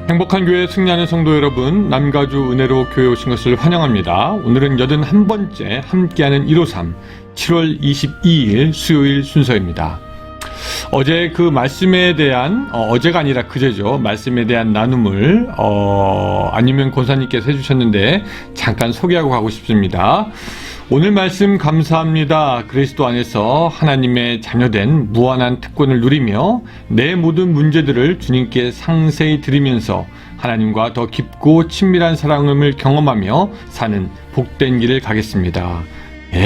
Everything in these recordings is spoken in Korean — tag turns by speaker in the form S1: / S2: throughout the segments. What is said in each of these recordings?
S1: 행복한 교회 승리하는 성도 여러분, 남가주 은혜로 교회 오신 것을 환영합니다. 오늘은 81번째 함께하는 153 7월 22일 수요일 순서입니다. 어제 그 말씀에 대한 어제가 아니라 그제죠. 말씀에 대한 나눔을 아니면 권사님께서 해주셨는데 잠깐 소개하고 가고 싶습니다. 오늘 말씀 감사합니다. 그리스도 안에서 하나님의 자녀된 무한한 특권을 누리며 내 모든 문제들을 주님께 상세히 드리면서 하나님과 더 깊고 친밀한 사랑을 경험하며 사는 복된 길을 가겠습니다.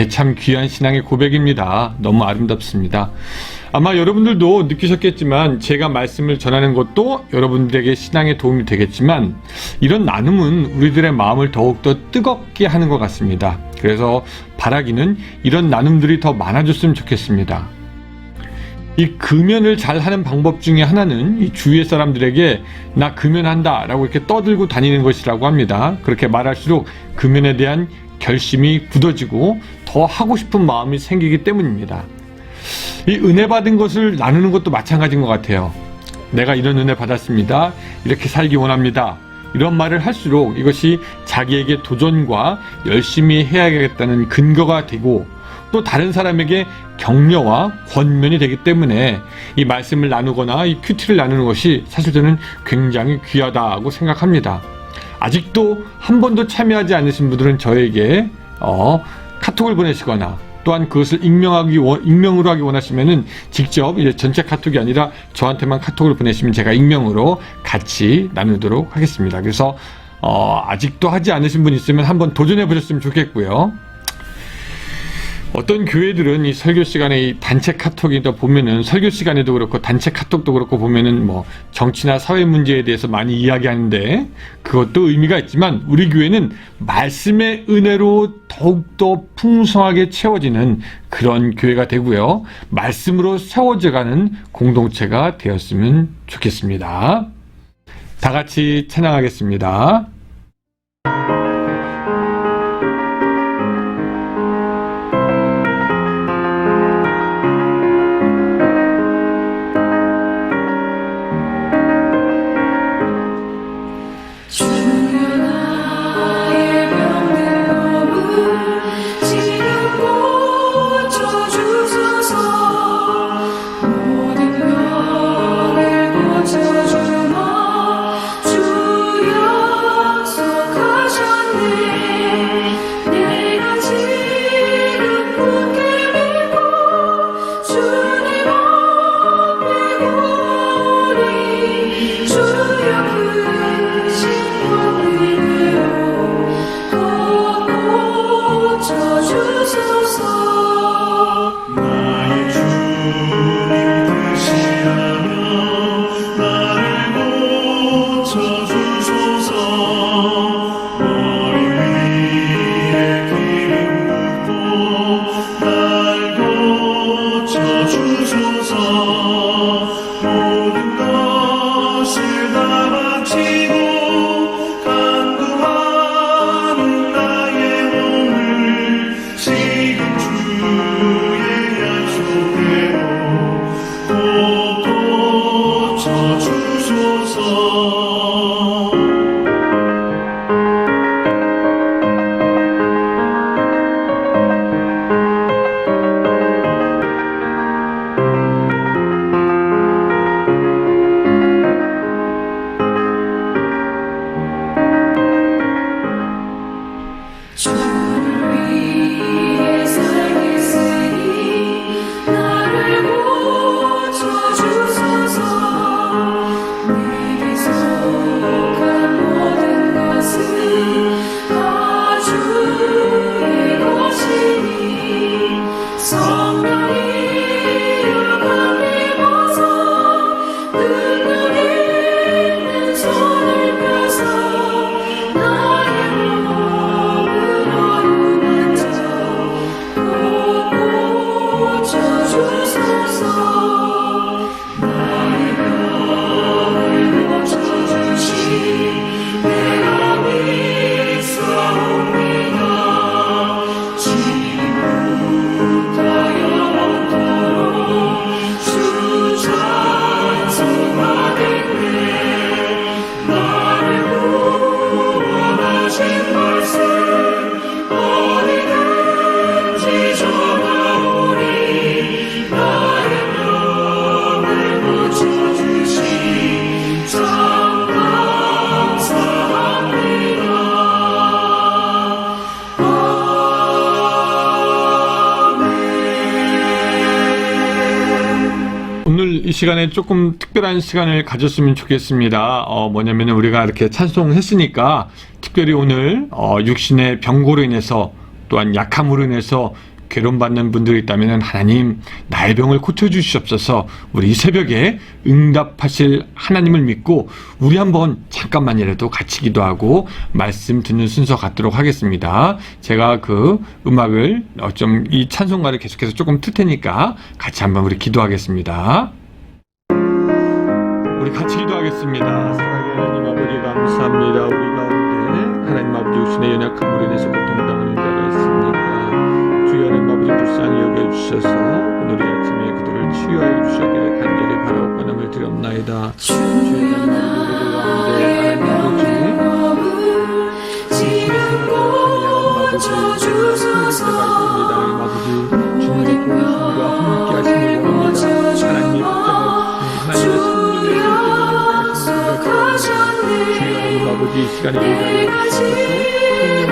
S1: 참 귀한 신앙의 고백입니다. 너무 아름답습니다. 아마 여러분들도 느끼셨겠지만 제가 말씀을 전하는 것도 여러분들에게 신앙에 도움이 되겠지만 이런 나눔은 우리들의 마음을 더욱더 뜨겁게 하는 것 같습니다. 그래서 바라기는 이런 나눔들이 더 많아졌으면 좋겠습니다. 이 금연을 잘 하는 방법 중에 하나는 이 주위의 사람들에게 나 금연한다 라고 이렇게 떠들고 다니는 것이라고 합니다. 그렇게 말할수록 금연에 대한 결심이 굳어지고 더 하고 싶은 마음이 생기기 때문입니다. 이 은혜 받은 것을 나누는 것도 마찬가지인 것 같아요. 내가 이런 은혜 받았습니다. 이렇게 살기 원합니다. 이런 말을 할수록 이것이 자기에게 도전과 열심히 해야겠다는 근거가 되고 또 다른 사람에게 격려와 권면이 되기 때문에 이 말씀을 나누거나 이 큐티를 나누는 것이 사실 저는 굉장히 귀하다고 생각합니다. 아직도 한 번도 참여하지 않으신 분들은 저에게 카톡을 보내시거나 또한 그것을 익명으로 하기 원하시면은 직접 이제 전체 카톡이 아니라 저한테만 카톡을 보내시면 제가 익명으로 같이 나누도록 하겠습니다. 그래서 아직도 하지 않으신 분 있으면 한번 도전해 보셨으면 좋겠고요. 어떤 교회들은 이 설교 시간에 이 단체 카톡이다 보면은 설교 시간에도 그렇고 단체 카톡도 그렇고 보면은 뭐 정치나 사회 문제에 대해서 많이 이야기하는데 그것도 의미가 있지만 우리 교회는 말씀의 은혜로 더욱더 풍성하게 채워지는 그런 교회가 되고요. 말씀으로 세워져가는 공동체가 되었으면 좋겠습니다. 다 같이 찬양하겠습니다. 이 시간에 조금 특별한 시간을 가졌으면 좋겠습니다. 뭐냐면 우리가 이렇게 찬송했으니까 특별히 오늘 육신의 병고로 인해서 또한 약함으로 인해서 괴로움받는 분들이 있다면 하나님 나의 병을 고쳐주시옵소서. 우리 이 새벽에 응답하실 하나님을 믿고 우리 한번 잠깐만이라도 같이 기도하고 말씀 듣는 순서 갖도록 하겠습니다. 제가 그 음악을 좀 이 찬송가를 계속해서 조금 틀 테니까 같이 한번 우리 기도하겠습니다. 우리 같이 기도하겠습니다. 사랑의 하나님 아버지 감사합니다. 우리 가운데 하나님 아버지 육신의 연약함으로 인해서 고통당하는 자가 있습니까? 주여 하나님 아버지 불쌍히 여겨주셔서 오늘 이 아침에 그들을 치유하여 주시기를 간절히 바라고 간음을 드렸나이다. 주여 하나님 아버지 우리 가운데 하나님 아버지 지은 곳 쳐주소서 하나님 아버지 주님의 도우심과 함께 하심을 원합니다. 하나님의 하나님 아버지 이 시간에 우리가 성령으로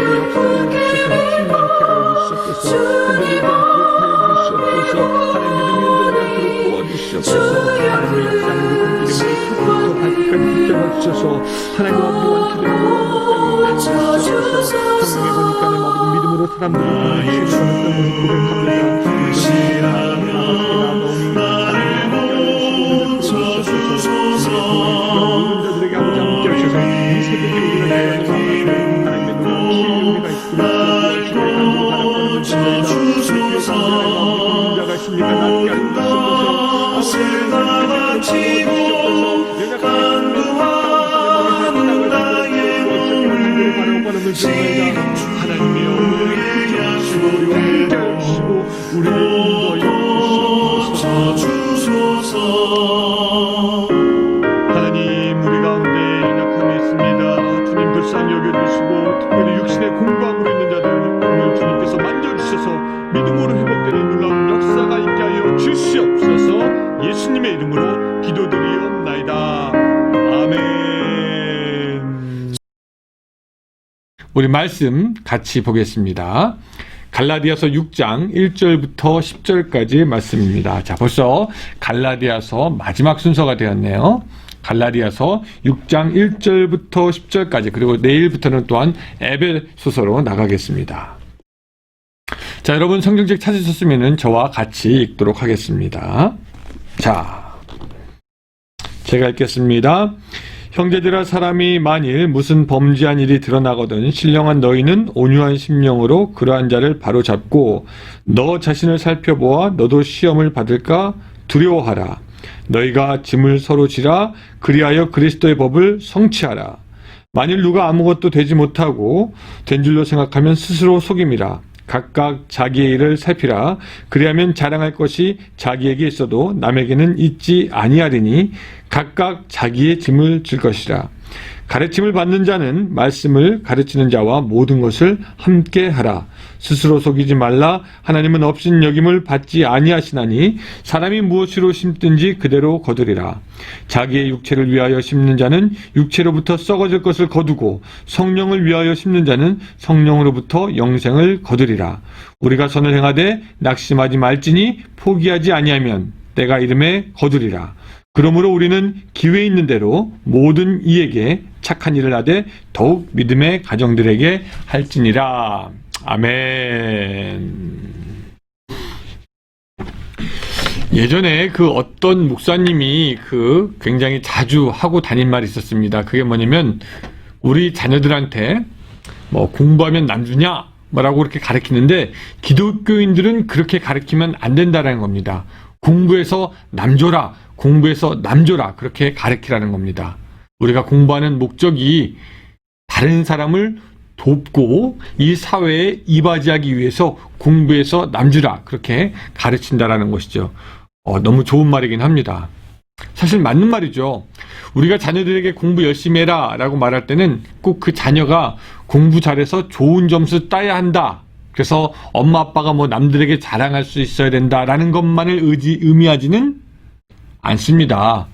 S1: 역사하여 주셔서 충만케 하여 주시옵소서. 하나님 믿음이 흔들리지 않도록 도와주시옵소서. 하나님의 역사하는 그 이름으로 발끝까지 붙잡아 주셔서 하나님 아버지 원투되는 모든 것까지 주시옵소서. 성경에 보니까 하나님 아버지 믿음으로 사람들을 치유하는 고백합니다. 모든 자들에게 아버지 함께 하셔서 이 새벽에 우리가 하나님의 놀라운 치유가 있도록 주셔서 자가 있습니까? 낫게 하여 주시옵소서. 하나님의 영혼을 주시고 우리와 함께 하시고 우리를 인도하여 주소서. 하나님 우리 가운데 연약함이 있습니다. 주님 불쌍히 여겨주시고 특별히 육신의 공부함으로 있는 자들 오늘 주님께서 만져주셔서 믿음으로 회복되는 놀라운 역사가 있게 하여 주시옵소서. 예수님의 이름으로 기도드리옵나이다. 아멘. 우리 말씀 같이 보겠습니다. 갈라디아서 6장 1절부터 10절까지 말씀입니다. 자, 벌써 갈라디아서 마지막 순서가 되었네요. 갈라디아서 6장 1절부터 10절까지 그리고 내일부터는 또한 에베소서로 나가겠습니다. 자, 여러분 성경책 찾으셨으면 저와 같이 읽도록 하겠습니다. 자, 제가 읽겠습니다. 형제들아 사람이 만일 무슨 범죄한 일이 드러나거든 신령한 너희는 온유한 심령으로 그러한 자를 바로잡고 너 자신을 살펴보아 너도 시험을 받을까 두려워하라. 너희가 짐을 서로 지라 그리하여 그리스도의 법을 성취하라. 만일 누가 아무것도 되지 못하고 된 줄로 생각하면 스스로 속임이라. 각각 자기의 일을 살피라. 그리하면 자랑할 것이 자기에게 있어도 남에게는 있지 아니하리니 각각 자기의 짐을 질 것이라. 가르침을 받는 자는 말씀을 가르치는 자와 모든 것을 함께 하라. 스스로 속이지 말라. 하나님은 없인 여김을 받지 아니하시나니 사람이 무엇으로 심든지 그대로 거두리라. 자기의 육체를 위하여 심는 자는 육체로부터 썩어질 것을 거두고 성령을 위하여 심는 자는 성령으로부터 영생을 거두리라. 우리가 선을 행하되 낙심하지 말지니 포기하지 아니하면 때가 이름에 거두리라. 그러므로 우리는 기회 있는 대로 모든 이에게 착한 일을 하되 더욱 믿음의 가정들에게 할지니라. 아멘. 예전에 그 어떤 목사님이 굉장히 자주 하고 다닌 말이 있었습니다. 그게 뭐냐면 우리 자녀들한테 뭐 공부하면 남주냐 뭐라고 그렇게 가르치는데 기독교인들은 그렇게 가르치면 안 된다라는 겁니다. 공부해서 남줘라, 공부해서 남줘라 그렇게 가르치라는 겁니다. 우리가 공부하는 목적이 다른 사람을 돕고 이 사회에 이바지하기 위해서 공부해서 남주라 그렇게 가르친다라는 것이죠. 너무 좋은 말이긴 합니다. 사실 맞는 말이죠. 우리가 자녀들에게 공부 열심히 해라 라고 말할 때는 꼭 그 자녀가 공부 잘해서 좋은 점수 따야 한다. 그래서 엄마 아빠가 뭐 남들에게 자랑할 수 있어야 된다라는 것만을 의미하지는 않습니다.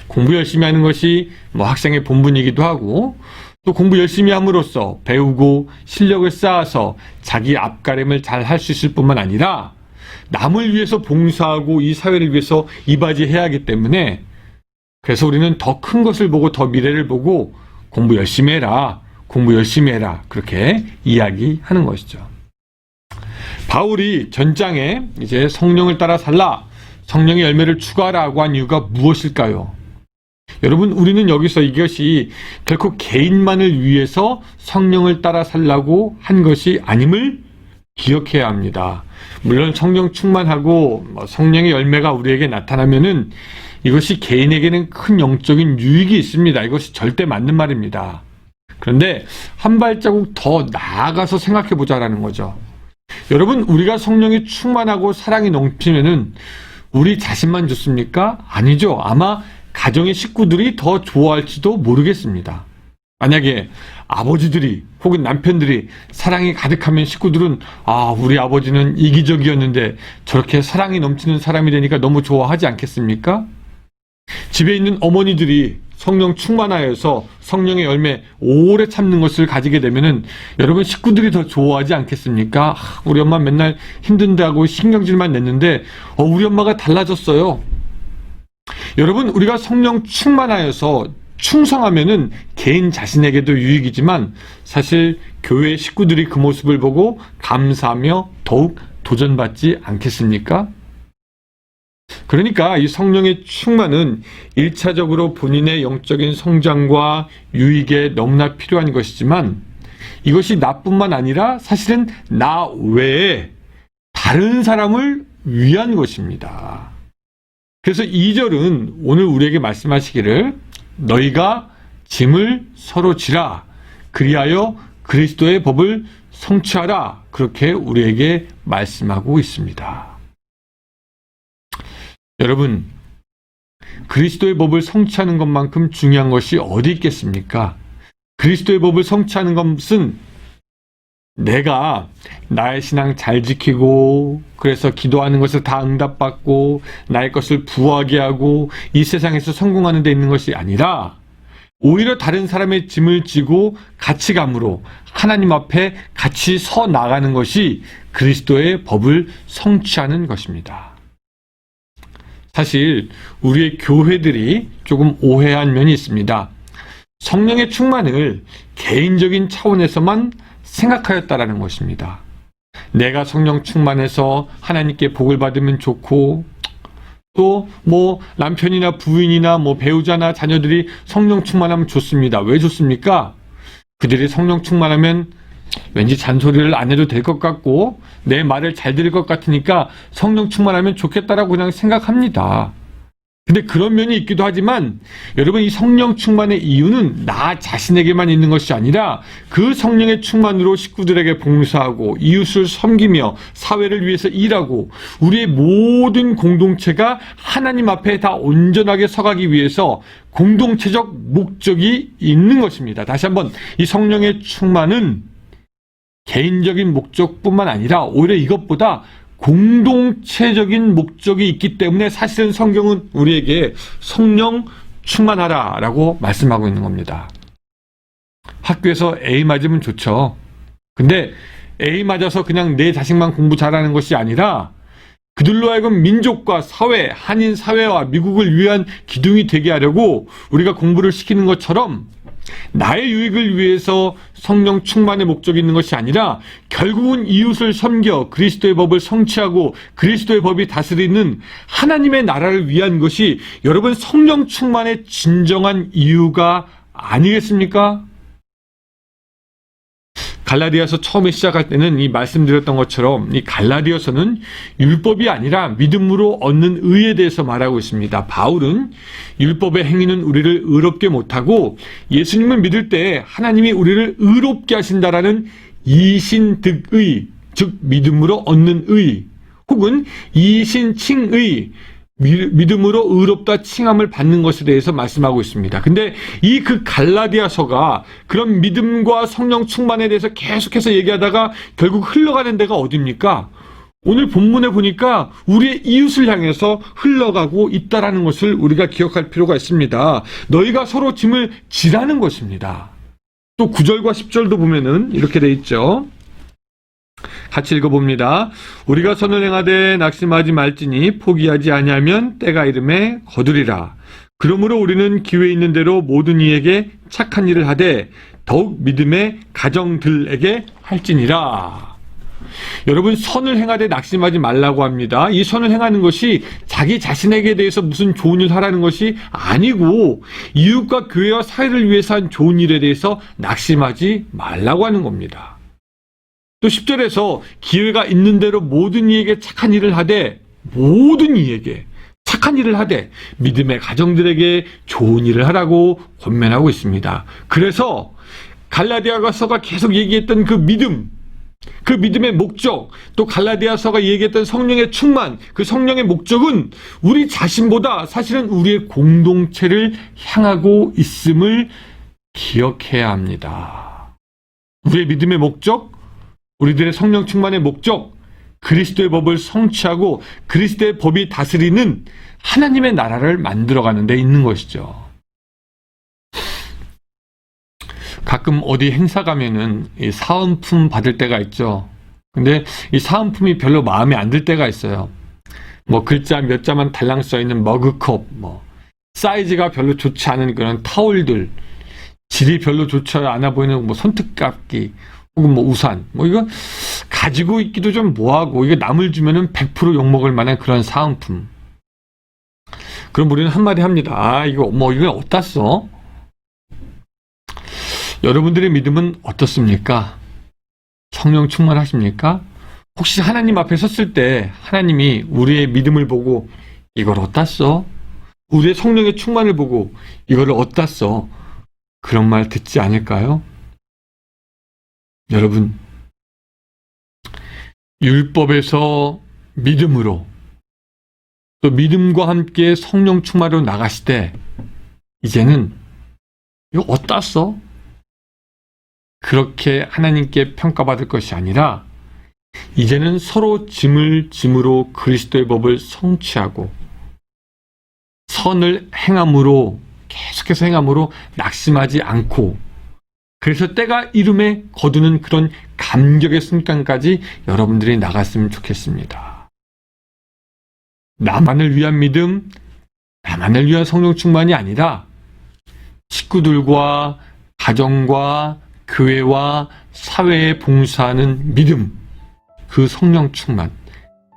S1: 공부 열심히 하는 것이 뭐 학생의 본분이기도 하고 또 공부 열심히 함으로써 배우고 실력을 쌓아서 자기 앞가림을 잘 할 수 있을 뿐만 아니라 남을 위해서 봉사하고 이 사회를 위해서 이바지해야 하기 때문에 그래서 우리는 더 큰 것을 보고 더 미래를 보고 공부 열심히 해라. 공부 열심히 해라. 그렇게 이야기하는 것이죠. 바울이 전장에 이제 성령을 따라 살라. 성령의 열매를 추구하라고 한 이유가 무엇일까요? 여러분, 우리는 여기서 이것이 결코 개인만을 위해서 성령을 따라 살라고 한 것이 아님을 기억해야 합니다. 물론 성령 충만하고 성령의 열매가 우리에게 나타나면은 이것이 개인에게는 큰 영적인 유익이 있습니다. 이것이 절대 맞는 말입니다. 그런데 한 발자국 더 나아가서 생각해 보자라는 거죠. 여러분, 우리가 성령이 충만하고 사랑이 넘치면은 우리 자신만 좋습니까? 아니죠. 아마 가정의 식구들이 더 좋아할지도 모르겠습니다. 만약에 아버지들이 혹은 남편들이 사랑이 가득하면 식구들은 우리 아버지는 이기적이었는데 저렇게 사랑이 넘치는 사람이 되니까 너무 좋아하지 않겠습니까? 집에 있는 어머니들이 성령 충만하여서 성령의 열매 오래 참는 것을 가지게 되면은 여러분 식구들이 더 좋아하지 않겠습니까? 우리 엄마 맨날 힘든다고 신경질만 냈는데 우리 엄마가 달라졌어요. 여러분, 우리가 성령 충만하여서 충성하면은 개인 자신에게도 유익이지만 사실 교회 식구들이 그 모습을 보고 감사하며 더욱 도전받지 않겠습니까? 그러니까 이 성령의 충만은 1차적으로 본인의 영적인 성장과 유익에 너무나 필요한 것이지만 이것이 나뿐만 아니라 사실은 나 외에 다른 사람을 위한 것입니다. 그래서 2절은 오늘 우리에게 말씀하시기를 너희가 짐을 서로 지라 그리하여 그리스도의 법을 성취하라 그렇게 우리에게 말씀하고 있습니다. 여러분, 그리스도의 법을 성취하는 것만큼 중요한 것이 어디 있겠습니까? 그리스도의 법을 성취하는 것은 내가 나의 신앙 잘 지키고 그래서 기도하는 것을 다 응답받고 나의 것을 부하게 하고 이 세상에서 성공하는 데 있는 것이 아니라 오히려 다른 사람의 짐을 지고 같이 감으로 하나님 앞에 같이 서 나가는 것이 그리스도의 법을 성취하는 것입니다. 사실 우리의 교회들이 조금 오해한 면이 있습니다. 성령의 충만을 개인적인 차원에서만 생각하였다라는 것입니다. 내가 성령 충만해서 하나님께 복을 받으면 좋고 또 남편이나 부인이나 배우자나 자녀들이 성령 충만하면 좋습니다. 왜 좋습니까? 그들이 성령 충만하면 왠지 잔소리를 안 해도 될 것 같고 내 말을 잘 들을 것 같으니까 성령 충만하면 좋겠다라고 그냥 생각합니다. 근데 그런 면이 있기도 하지만 여러분, 이 성령 충만의 이유는 나 자신에게만 있는 것이 아니라 그 성령의 충만으로 식구들에게 봉사하고 이웃을 섬기며 사회를 위해서 일하고 우리의 모든 공동체가 하나님 앞에 다 온전하게 서가기 위해서 공동체적 목적이 있는 것입니다. 다시 한번, 이 성령의 충만은 개인적인 목적뿐만 아니라 오히려 이것보다 공동체적인 목적이 있기 때문에 사실은 성경은 우리에게 성령 충만하라 라고 말씀하고 있는 겁니다. 학교에서 A 맞으면 좋죠. 근데 A 맞아서 그냥 내 자식만 공부 잘하는 것이 아니라 그들로 하여금 민족과 사회, 한인 사회와 미국을 위한 기둥이 되게 하려고 우리가 공부를 시키는 것처럼 나의 유익을 위해서 성령 충만의 목적이 있는 것이 아니라 결국은 이웃을 섬겨 그리스도의 법을 성취하고 그리스도의 법이 다스리는 하나님의 나라를 위한 것이 여러분 성령 충만의 진정한 이유가 아니겠습니까? 갈라디아서 처음에 시작할 때는 이 말씀드렸던 것처럼 이 갈라디아서는 율법이 아니라 믿음으로 얻는 의에 대해서 말하고 있습니다. 바울은 율법의 행위는 우리를 의롭게 못하고 예수님을 믿을 때 하나님이 우리를 의롭게 하신다라는 이신득의, 즉 믿음으로 얻는 의, 혹은 이신칭의, 믿음으로 의롭다 칭함을 받는 것에 대해서 말씀하고 있습니다. 근데 이 갈라디아서가 그런 믿음과 성령 충만에 대해서 계속해서 얘기하다가 결국 흘러가는 데가 어디입니까? 오늘 본문에 보니까 우리의 이웃을 향해서 흘러가고 있다라는 것을 우리가 기억할 필요가 있습니다. 너희가 서로 짐을 지라는 것입니다. 또 9절과 10절도 보면은 이렇게 돼 있죠. 같이 읽어봅니다. 우리가 선을 행하되 낙심하지 말지니 포기하지 아니하면 때가 이름에 거두리라. 그러므로 우리는 기회 있는 대로 모든 이에게 착한 일을 하되 더욱 믿음의 가정들에게 할지니라. 여러분, 선을 행하되 낙심하지 말라고 합니다. 이 선을 행하는 것이 자기 자신에게 대해서 무슨 좋은 일 하라는 것이 아니고 이웃과 교회와 사회를 위해서 한 좋은 일에 대해서 낙심하지 말라고 하는 겁니다. 또 10절에서 기회가 있는 대로 모든 이에게 착한 일을 하되, 모든 이에게 착한 일을 하되 믿음의 가정들에게 좋은 일을 하라고 권면하고 있습니다. 그래서 갈라디아서가 계속 얘기했던 그 믿음, 그 믿음의 목적, 또 갈라디아서가 얘기했던 성령의 충만, 그 성령의 목적은 우리 자신보다 사실은 우리의 공동체를 향하고 있음을 기억해야 합니다. 우리의 믿음의 목적, 우리들의 성령 충만의 목적, 그리스도의 법을 성취하고 그리스도의 법이 다스리는 하나님의 나라를 만들어가는 데 있는 것이죠. 가끔 어디 행사 가면은 이 사은품 받을 때가 있죠. 근데 이 사은품이 별로 마음에 안 들 때가 있어요. 뭐 글자 몇 자만 달랑 써 있는 머그컵, 사이즈가 별로 좋지 않은 그런 타올들, 질이 별로 좋지 않아 보이는 손톱깎이, 혹은 우산, 이거 가지고 있기도 좀 뭐하고, 이거 남을 주면은 100% 욕먹을 만한 그런 사은품. 그럼 우리는 한마디 합니다. 이거 어디다 써? 여러분들의 믿음은 어떻습니까? 성령 충만하십니까? 혹시 하나님 앞에 섰을 때 하나님이 우리의 믿음을 보고 이걸 어디다 써? 우리의 성령의 충만을 보고 이거를 어디다 써? 그런 말 듣지 않을까요? 여러분, 율법에서 믿음으로, 또 믿음과 함께 성령 충만으로 나가시되 이제는 이거 어디다 써? 그렇게 하나님께 평가받을 것이 아니라 이제는 서로 짐을 짐으로 그리스도의 법을 성취하고 선을 행함으로, 계속해서 행함으로 낙심하지 않고, 그래서 때가 이름에 거두는 그런 감격의 순간까지 여러분들이 나갔으면 좋겠습니다. 나만을 위한 믿음, 나만을 위한 성령 충만이 아니라 식구들과 가정과 교회와 사회에 봉사하는 믿음, 그 성령 충만.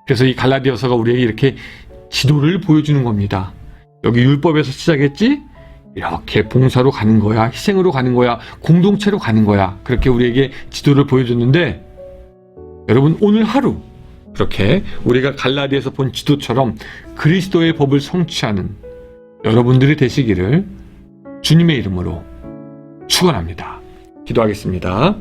S1: 그래서 이 갈라디아서가 우리에게 이렇게 지도를 보여주는 겁니다. 여기 율법에서 시작했지? 이렇게 봉사로 가는 거야, 희생으로 가는 거야, 공동체로 가는 거야. 그렇게 우리에게 지도를 보여줬는데, 여러분, 오늘 하루 그렇게 우리가 갈라디아에서 본 지도처럼 그리스도의 법을 성취하는 여러분들이 되시기를 주님의 이름으로 축원합니다. 기도하겠습니다.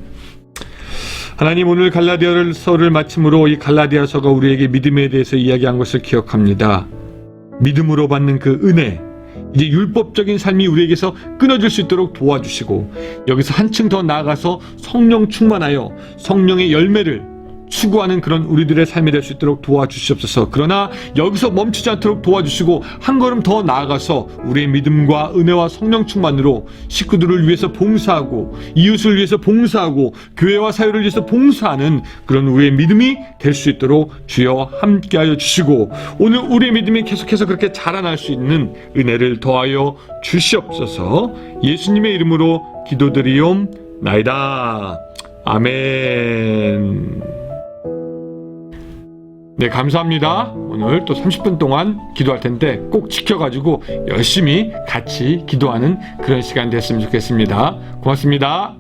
S1: 하나님, 오늘 갈라디아서를 마침으로 이 갈라디아서가 우리에게 믿음에 대해서 이야기한 것을 기억합니다. 믿음으로 받는 그 은혜, 이제 율법적인 삶이 우리에게서 끊어질 수 있도록 도와주시고, 여기서 한층 더 나아가서 성령 충만하여 성령의 열매를 추구하는 그런 우리들의 삶이 될 수 있도록 도와주시옵소서. 그러나 여기서 멈추지 않도록 도와주시고 한 걸음 더 나아가서 우리의 믿음과 은혜와 성령 충만으로 식구들을 위해서 봉사하고 이웃을 위해서 봉사하고 교회와 사회를 위해서 봉사하는 그런 우리의 믿음이 될 수 있도록 주여 함께하여 주시고, 오늘 우리의 믿음이 계속해서 그렇게 자라날 수 있는 은혜를 더하여 주시옵소서. 예수님의 이름으로 기도드리옵나이다. 아멘. 네, 감사합니다. 오늘 또 30분 동안 기도할 텐데 꼭 지켜가지고 열심히 같이 기도하는 그런 시간 됐으면 좋겠습니다. 고맙습니다.